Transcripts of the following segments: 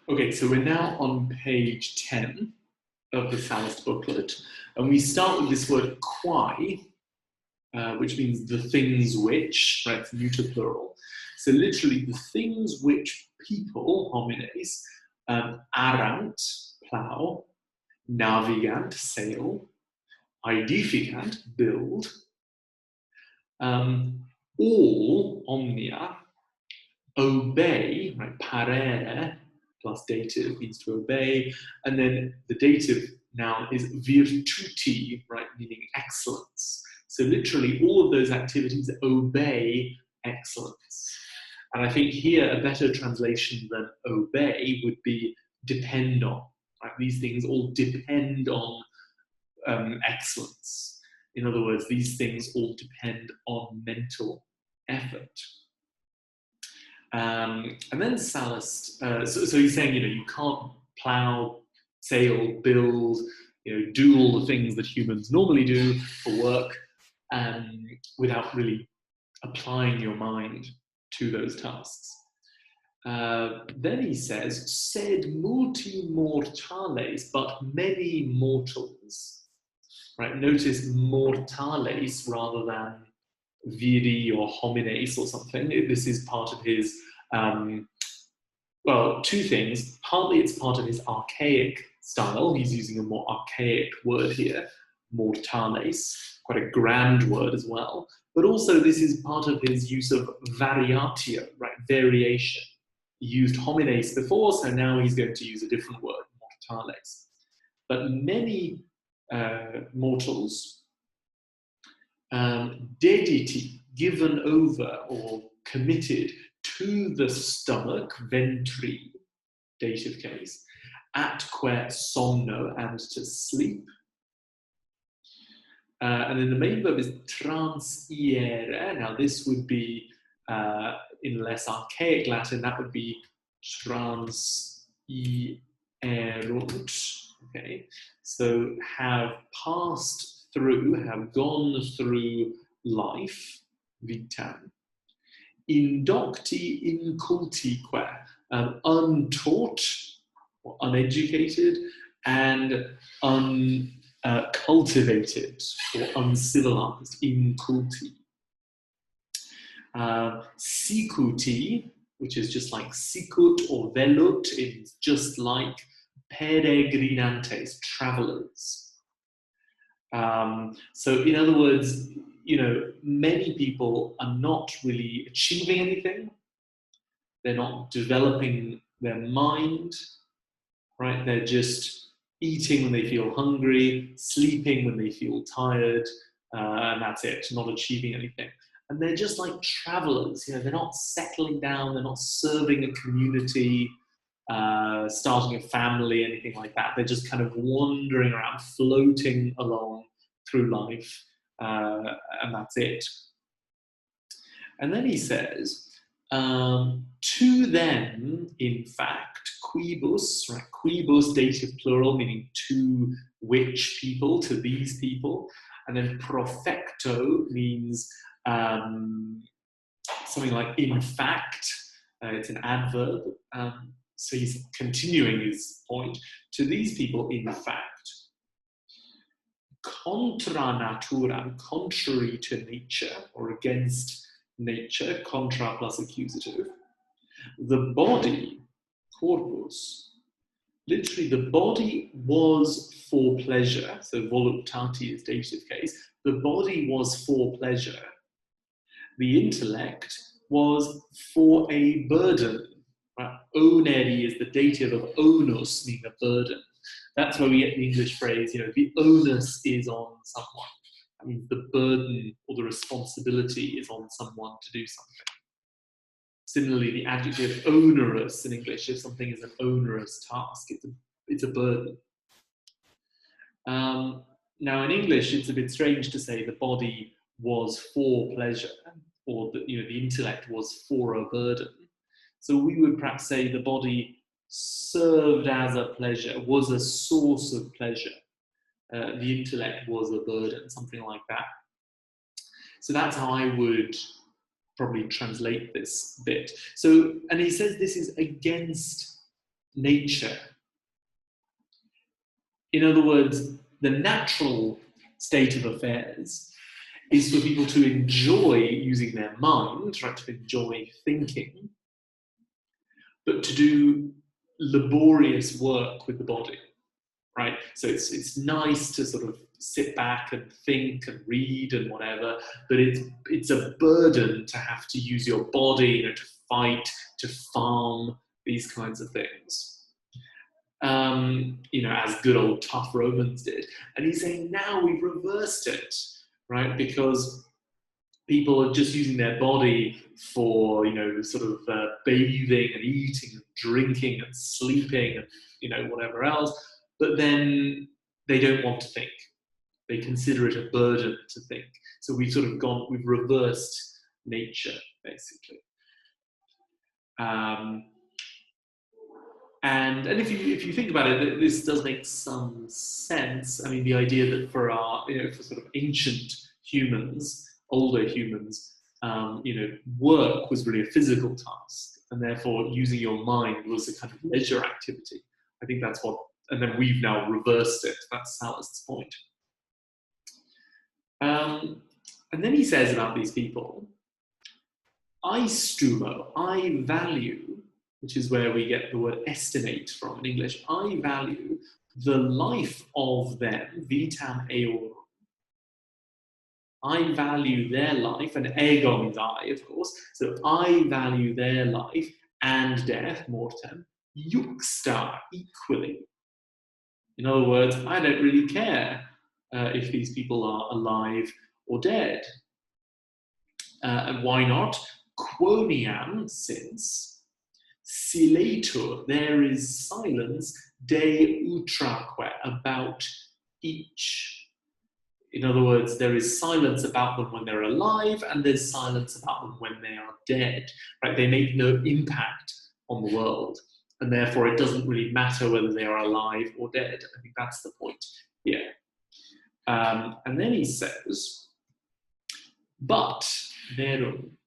Okay, so we're now on page 10 of the Sallust booklet, and we start with this word quae, which means the things which, right, it's neuter plural. So literally, the things which people, homines, arant, plow, navigant, sail, aedificant, build, all, omnia, obey, right, parere, plus dative means to obey, and then the dative noun is virtuti, right, meaning excellence. So literally all of those activities obey excellence. And I think here a better translation than obey would be depend on, right? These things all depend on excellence. In other words, these things all depend on mental effort. And then Sallust, so he's saying, you can't plow, sail, build, do all the things that humans normally do for work without really applying your mind to those tasks. Then he says, sed multi mortales, but many mortals. Right? Notice mortales rather than viri or homines or something. This is part of his, well, two things. Partly it's part of his archaic style. He's using a more archaic word here, mortales, quite a grand word as well. But also this is part of his use of variatio, right, variation. He used homines before, so now he's going to use a different word, mortales. But many mortals, dediti, given over or committed to the stomach, ventri, dative case, atque somno, and to sleep. And then the main verb is transiere. Now this would be, in less archaic Latin, that would be transierunt. Okay, so have passed through, have gone through life, vitam. Indocti incultique, untaught or uneducated, and uncultivated or uncivilized, inculti. Sicuti, which is just like sicut or velut, it's just like peregrinantes, travelers. So in other words, many people are not really achieving anything. They're not developing their mind, right? They're just eating when they feel hungry, sleeping when they feel tired, and that's it, not achieving anything. And they're just like travelers, they're not settling down, they're not serving a community, starting a family, anything like that. They're just kind of wandering around, floating along through life, and that's it. And then he says, to them, in fact, quibus, right? Quibus, dative plural, meaning to which people, to these people. And then profecto means something like in fact. It's an adverb. So he's continuing his point. To these people, in fact, contra natura, contrary to nature, or against nature, contra plus accusative. The body, corpus, literally the body was for pleasure, so voluptati is dative case, the body was for pleasure. The intellect was for a burden. Right? Oneri is the dative of onus, meaning a burden. That's where we get the English phrase, the onus is on someone. That means the burden or the responsibility is on someone to do something. Similarly, the adjective onerous in English, if something is an onerous task, it's a burden. Now, in English, it's a bit strange to say the body was for pleasure, or the intellect was for a burden. So we would perhaps say the body served as a pleasure, was a source of pleasure. The intellect was a burden, something like that. So that's how I would probably translate this bit. So, and he says this is against nature. In other words, the natural state of affairs is for people to enjoy using their mind, right, to enjoy thinking, but to do laborious work with the body, right? So it's nice to sort of sit back and think and read and whatever, but it's a burden to have to use your body, you know, to fight, to farm, these kinds of things. You know, as good old tough Romans did. And he's saying now we've reversed it, right? Because people are just using their body for, you know, sort of bathing and eating and drinking and sleeping and, you know, whatever else. But then they don't want to think. They consider it a burden to think. So we've sort of we've reversed nature, basically. And if you think about it, this does make some sense. I mean, the idea that for our, you know, for sort of ancient humans, older humans, you know, work was really a physical task, and therefore using your mind was a kind of leisure activity. I think that's what, and then we've now reversed it. That's Sallust's point. And then he says about these people, I stumo, I value, which is where we get the word estimate from in English. I value the life of them, vitam eorum. I value their life, and ego means I, of course. So I value their life and death, mortem, juxta, equally. In other words, I don't really care if these people are alive or dead. And why not? Quoniam, since siletur, there is silence, de utraque, about each. In other words, there is silence about them when they're alive, and there's silence about them when they are dead. Right? They make no impact on the world, and therefore it doesn't really matter whether they are alive or dead. I think that's the point here. And then he says, but verum.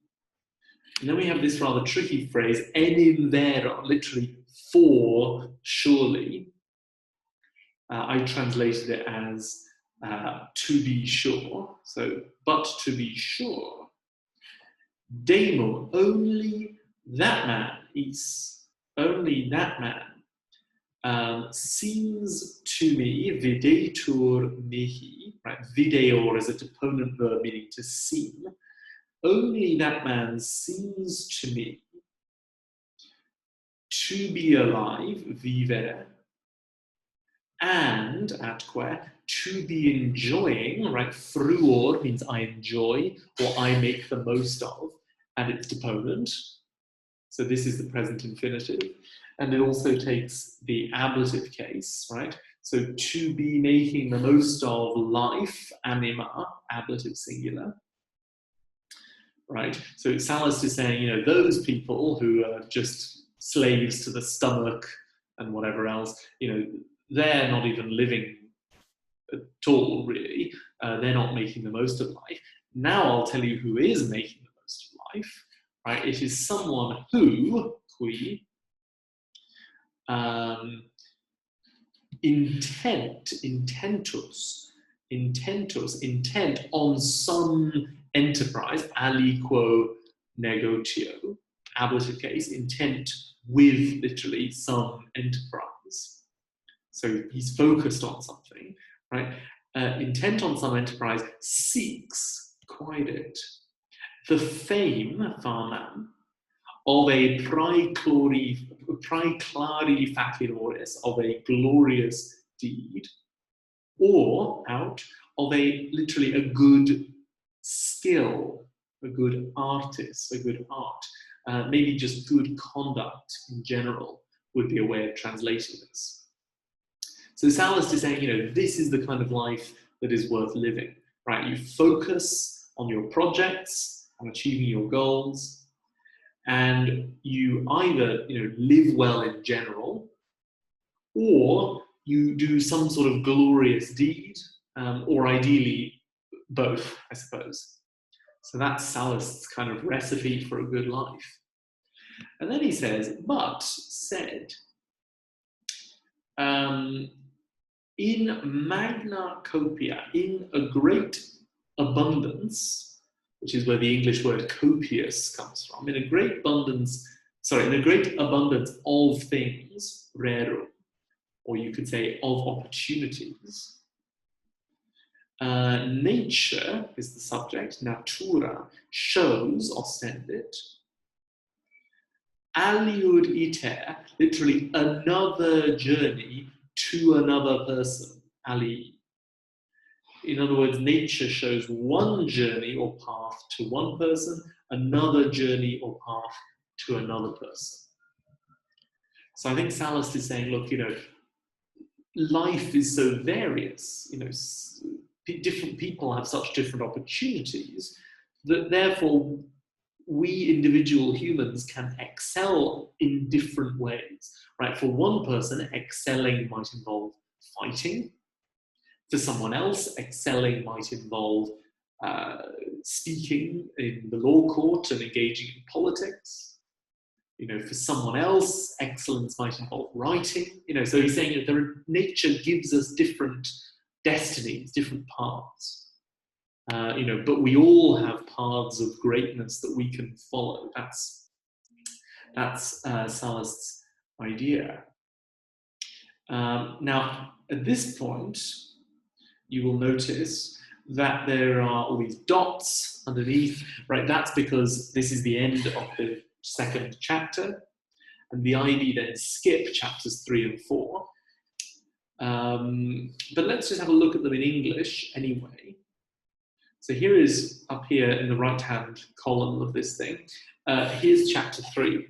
And then we have this rather tricky phrase, enim verum, literally for surely. I translated it as to be sure. So, but to be sure. Demo, only that man is, only that man seems to me, videtur mihi, right? Videor is a deponent verb meaning to seem. Only that man seems to me to be alive, vivere, and atque, to be enjoying, right? Fruor means I enjoy or I make the most of, and its deponent. So this is the present infinitive. And it also takes the ablative case, right? So to be making the most of life, anima, ablative singular. Right? So Sallust is saying, you know, those people who are just slaves to the stomach and whatever else, you know, they're not even living at all, really. They're not making the most of life. Now I'll tell you who is making the most of life, right? It is someone who, qui, intent on some enterprise, aliquo negotio, ablative case, intent with literally some enterprise. So he's focused on something, right? Intent on some enterprise seeks, quidit, the fame, famam, of a praeclari faciloris, of a glorious deed, or out of a literally a good skill, a good artist, a good art, maybe just good conduct in general would be a way of translating this. So Sallust is saying, you know, this is the kind of life that is worth living, right? You focus on your projects, on achieving your goals, and you either, you know, live well in general, or you do some sort of glorious deed, or ideally both, I suppose. So that's Sallust's kind of recipe for a good life. And then he says, but said, in magna copia, in a great abundance, which is where the English word copious comes from, in a great abundance, of things, rerum, or you could say of opportunities. Nature is the subject, natura, shows, ostended. Aliud iter, literally another journey to another person, ali. In other words, nature shows one journey or path to one person, another journey or path to another person. So I think Sallust is saying, look, life is so various, different people have such different opportunities that therefore we individual humans can excel in different ways, right? For one person, excelling might involve fighting. For someone else, excelling might involve speaking in the law court and engaging in politics. For someone else, excellence might involve writing. So he's saying nature gives us different destinies, different paths. But we all have paths of greatness that we can follow. That's Sallust's idea. Now, at this point, you will notice that there are all these dots underneath, right? That's because this is the end of the second chapter, and the IB then skip chapters 3 and 4. But let's just have a look at them in English anyway. So here is, up here in the right-hand column of this thing, here's chapter 3.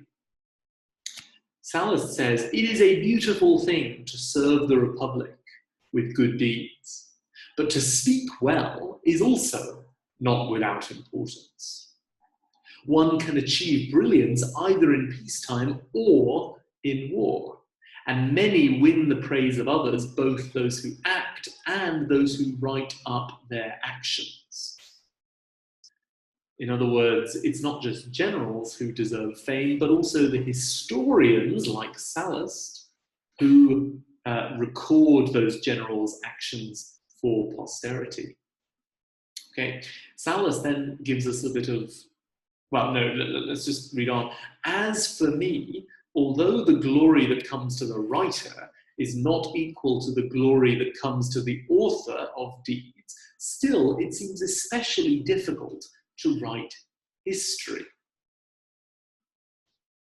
Sallust says, "It is a beautiful thing to serve the Republic with good deeds, but to speak well is also not without importance. One can achieve brilliance either in peacetime or in war, and many win the praise of others, both those who act and those who write up their actions." In other words, it's not just generals who deserve fame, but also the historians like Sallust who record those generals' actions for posterity. Okay, Sallust then gives us a bit of, let's just read on. "As for me, although the glory that comes to the writer is not equal to the glory that comes to the author of deeds, still it seems especially difficult to write history."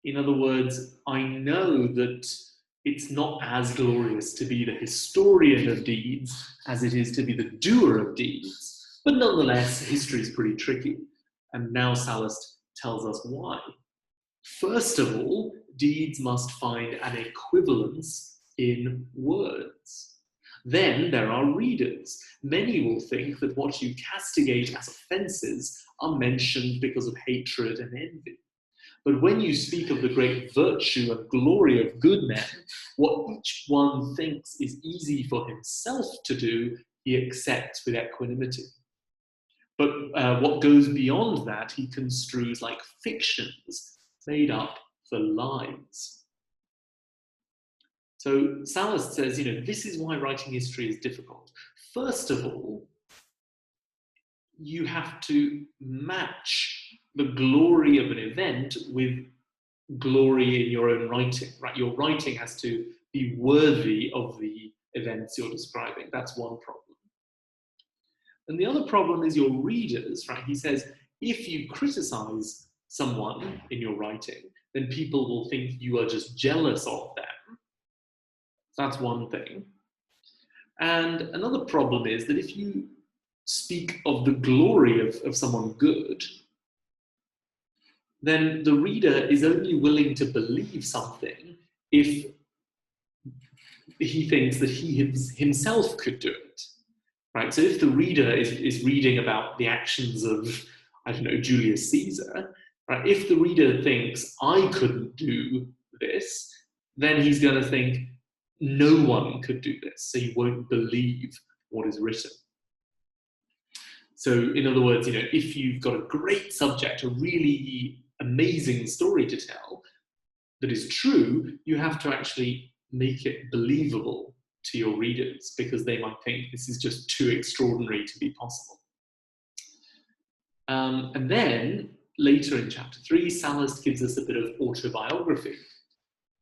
In other words, I know that it's not as glorious to be the historian of deeds as it is to be the doer of deeds, but nonetheless, history is pretty tricky. And now Sallust tells us why. First of all, deeds must find an equivalence in words. Then there are readers. Many will think that what you castigate as offences are mentioned because of hatred and envy. But when you speak of the great virtue and glory of good men, what each one thinks is easy for himself to do, he accepts with equanimity. But what goes beyond that, he construes like fictions made up for lies. So Sallust says, this is why writing history is difficult. First of all, you have to match the glory of an event with glory in your own writing, right? Your writing has to be worthy of the events you're describing. That's one problem. And the other problem is your readers, right? He says, if you criticize someone in your writing, then people will think you are just jealous of them. That's one thing. And another problem is that if you speak of the glory of someone good, then the reader is only willing to believe something if he thinks that he himself could do it, right? So if the reader is reading about the actions of, Julius Caesar, right? If the reader thinks, I couldn't do this, then he's going to think, no one could do this, so he won't believe what is written. So in other words, if you've got a great subject, a really amazing story to tell that is true, you have to actually make it believable to your readers, because they might think this is just too extraordinary to be possible. And then, later in chapter 3, Sallust gives us a bit of autobiography.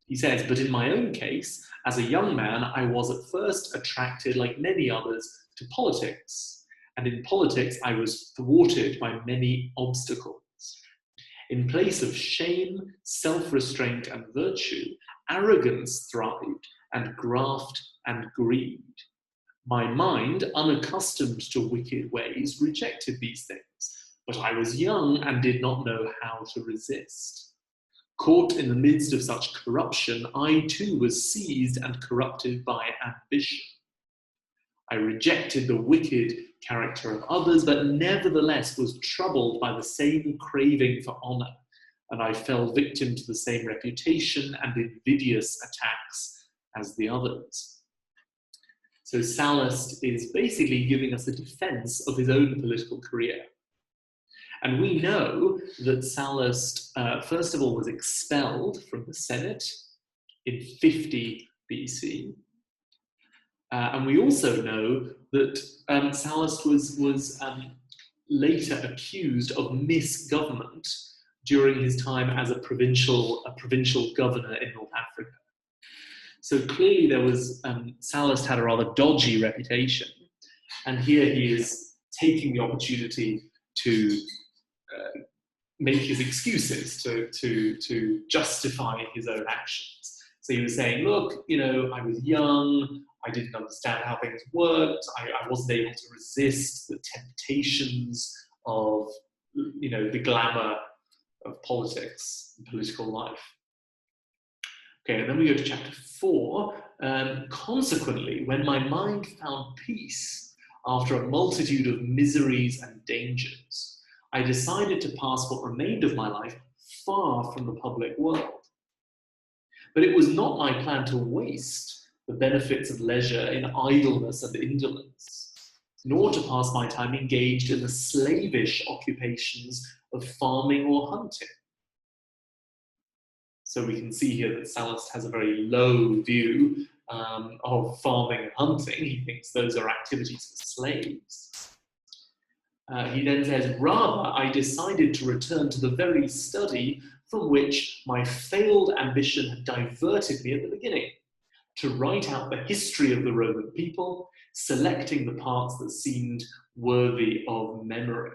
He says, but in my own case, as a young man, I was at first attracted, like many others, to politics. And in politics, I was thwarted by many obstacles. In place of shame, self-restraint, and virtue, arrogance thrived, and graft and greed. My mind, unaccustomed to wicked ways, rejected these things, but I was young and did not know how to resist. Caught in the midst of such corruption, I too was seized and corrupted by ambition. I rejected the wicked character of others, but nevertheless was troubled by the same craving for honor, and I fell victim to the same reputation and invidious attacks as the others. So Sallust is basically giving us a defense of his own political career. And we know that Sallust, first of all, was expelled from the Senate in 50 BC. And we also know that Sallust was later accused of misgovernment during his time as a provincial governor in North Africa. So clearly there was, Sallust had a rather dodgy reputation. And here he is taking the opportunity to make his excuses, to justify his own actions. So he was saying, look, I was young, I didn't understand how things worked, I wasn't able to resist the temptations of, the glamour of politics and political life. Okay, and then we go to chapter 4. Consequently, when my mind found peace after a multitude of miseries and dangers, I decided to pass what remained of my life far from the public world. But it was not my plan to waste the benefits of leisure in idleness and indolence, nor to pass my time engaged in the slavish occupations of farming or hunting. So we can see here that Sallust has a very low view of farming and hunting. He thinks those are activities for slaves. He then says, rather, I decided to return to the very study from which my failed ambition had diverted me at the beginning, to write out the history of the Roman people, selecting the parts that seemed worthy of memory.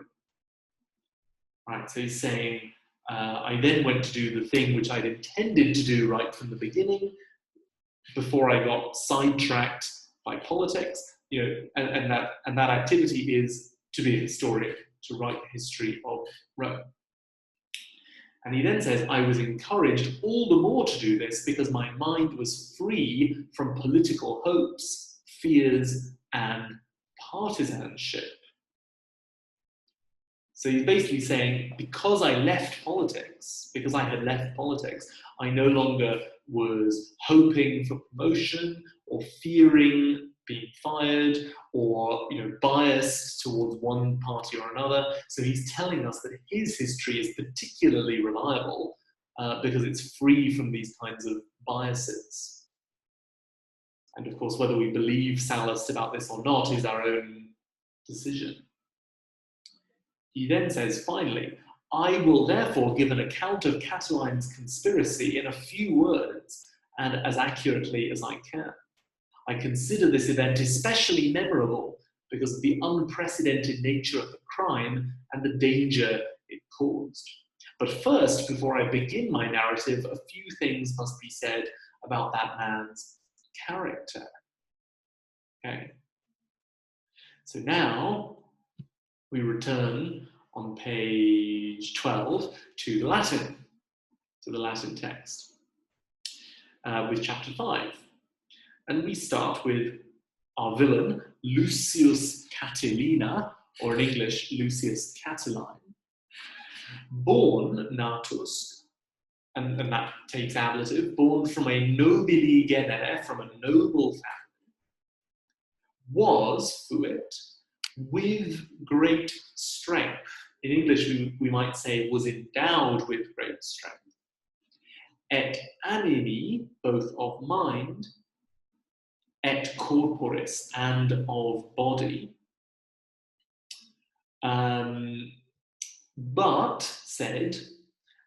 Right, so he's saying, I then went to do the thing which I'd intended to do right from the beginning, before I got sidetracked by politics, and that activity is to be a historian, to write the history of Rome. And he then says, I was encouraged all the more to do this because my mind was free from political hopes, fears, and partisanship. So he's basically saying, because I had left politics, I no longer was hoping for promotion or fearing being fired or biased towards one party or another. So he's telling us that his history is particularly reliable because it's free from these kinds of biases. And of course, whether we believe Sallust about this or not is our own decision. He then says, finally, I will therefore give an account of Catiline's conspiracy in a few words and as accurately as I can. I consider this event especially memorable because of the unprecedented nature of the crime and the danger it caused. But first, before I begin my narrative, a few things must be said about that man's character. Okay. So now we return on page 12 to the Latin text, with chapter 5. And we start with our villain, Lucius Catilina, or in English, Lucius Catiline. Born natus, and that takes ablative, born from a nobili genere, from a noble family, was, fuit, with great strength. In English, we might say was endowed with great strength. et animi, both of mind, et corporis, and of body. But, said,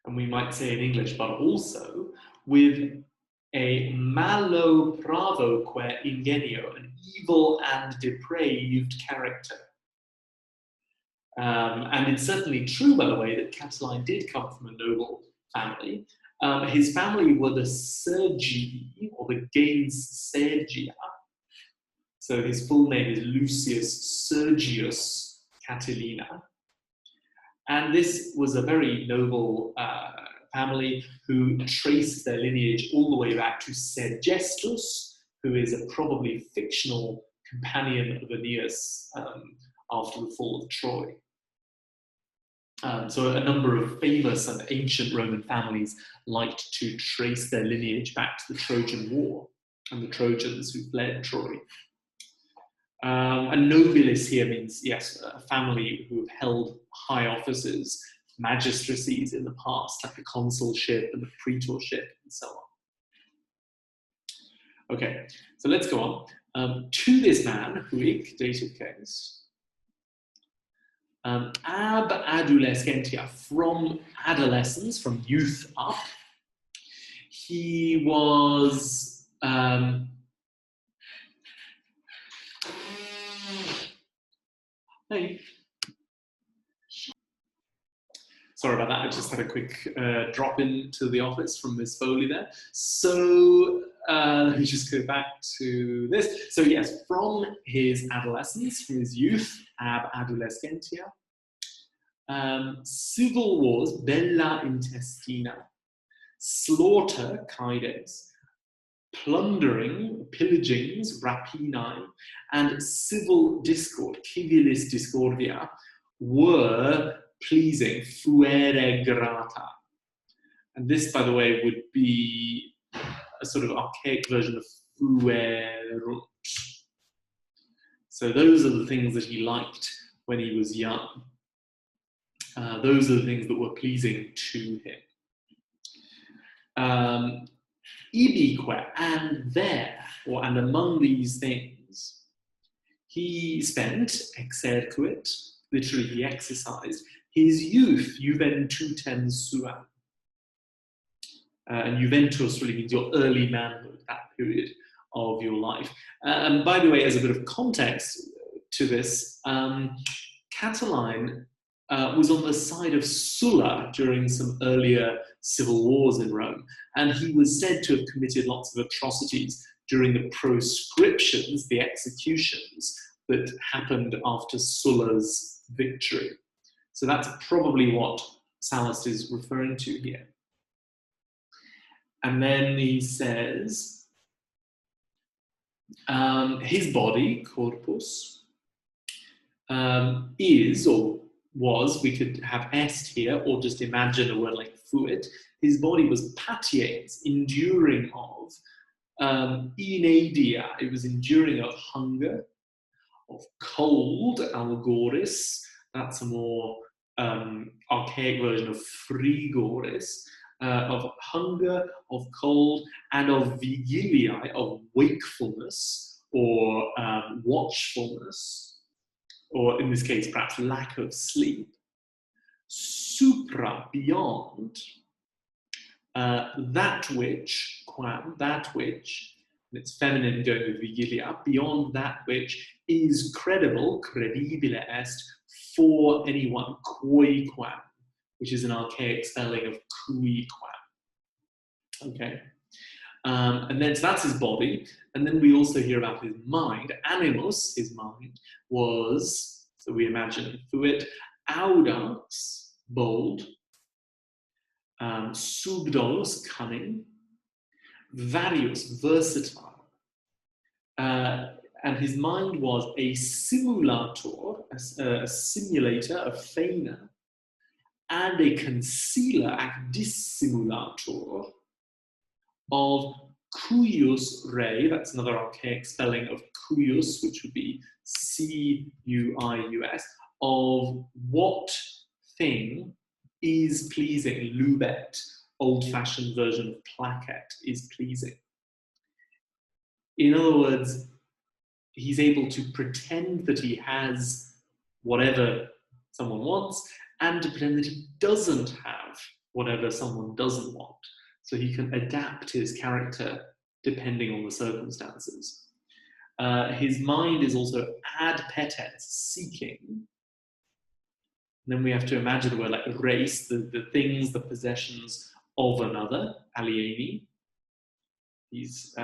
and we might say in English, but also, with a malo bravoque ingenio, an evil and depraved character. And it's certainly true, by the way, that Catiline did come from a noble family. His family were the Sergii, or the gens Sergia. So his full name is Lucius Sergius Catilina. And this was a very noble family who traced their lineage all the way back to Sergestus, who is a probably fictional companion of Aeneas after the fall of Troy. So a number of famous and ancient Roman families liked to trace their lineage back to the Trojan War and the Trojans who fled Troy. And nobilis here means, yes, a family who have held high offices, magistracies in the past, like the consulship and the praetorship and so on. Okay, so let's go on. To this man, huic, dative case, ab adolescentia, from adolescence, from youth up, he was hey. Sorry about that, I just had a quick drop into the office from Miss Foley there. So let me just go back to this. So yes, from his adolescence, from his youth, ab adolescentia, civil wars, bella intestina, slaughter, kaides, plundering, pillagings, rapinae, and civil discord, civilis discordia, were pleasing, fuere grata. And this, by the way, would be a sort of archaic version of fuerunt. So those are the things that he liked when he was young. Those are the things that were pleasing to him. Ibique, and there, or and among these things, he spent, exercuit, literally he exercised, his youth, juventutem suam. And juventus really means your early manhood, that period of your life. And by the way, as a bit of context to this, Catiline was on the side of Sulla during some earlier civil wars in Rome, and he was said to have committed lots of atrocities during the proscriptions, the executions that happened after Sulla's victory. So that's probably what Sallust is referring to here. And then he says, his body, corpus, is, or was, we could have est here, or just imagine a word like fuit. His body was patiens, enduring of, inadia, it was enduring of hunger, of cold, algoris, that's a more archaic version of frigoris, of hunger, of cold, and of vigiliae, of wakefulness, or watchfulness, or in this case, perhaps lack of sleep. Supra, beyond, that which, quam, that which, and it's feminine going with vigilia, beyond that which is credible, credibile est, for anyone, quoiquam, which is an archaic spelling of cuiquam. Okay. And then, so that's his body. And then we also hear about his mind. Animus, his mind, was, so we imagine fuit, audax, bold, subdolus, cunning, varius, versatile. And his mind was a simulator, a simulator, a feigner, and a concealer, a dissimulator, of cuius rei, that's another archaic spelling of cuius, which would be C-U-I-U-S, of what thing is pleasing, lubet, old-fashioned version of plaquette is pleasing. In other words, he's able to pretend that he has whatever someone wants and to pretend that he doesn't have whatever someone doesn't want. So he can adapt his character depending on the circumstances. His mind is also ad petes, seeking. And then we have to imagine a word like race, the things, the possessions of another, alieni. He's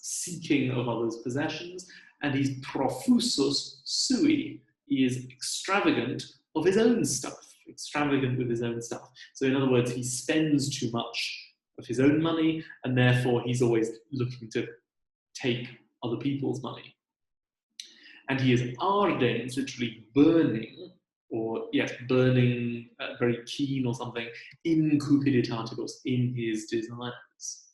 seeking of others' possessions, and he's profusus sui. He is extravagant of his own stuff, extravagant with his own stuff. So in other words, he spends too much of his own money, and therefore he's always looking to take other people's money. And he is ardens, literally burning, or yes, burning, very keen or something, in cupiditatibus, in his desires.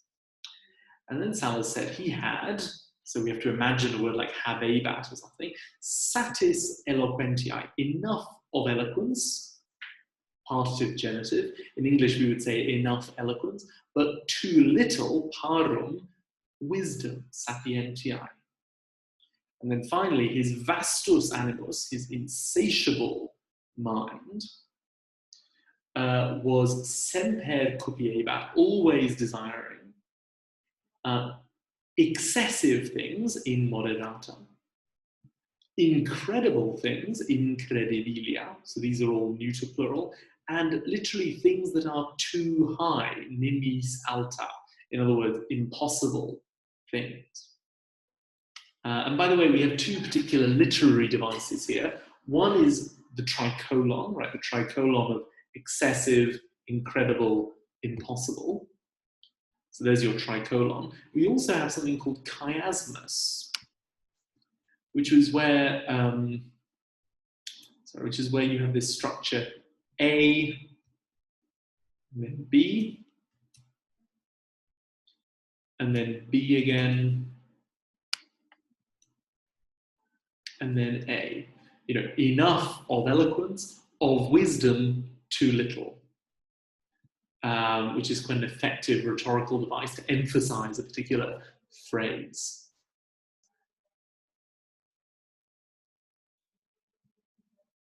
And then Sallust said he had, so we have to imagine a word like habebat or something, satis eloquentiae, enough of eloquence, partitive genitive. In English we would say enough eloquence, but too little, parum, wisdom, sapientiae. And then finally, his vastus animus, his insatiable mind, was semper cupiebat, always desiring excessive things in moderatum, incredible things in credibilia, so these are all neuter plural, and literally things that are too high, nimis alta, in other words, impossible things. And by the way, we have two particular literary devices here. One is the tricolon, right? The tricolon of excessive, incredible, impossible. So there's your tricolon. We also have something called chiasmus, which is where you have this structure A, and then B, and then B again, and then A. You know, enough of eloquence, of wisdom, too little. Which is quite an effective rhetorical device to emphasize a particular phrase.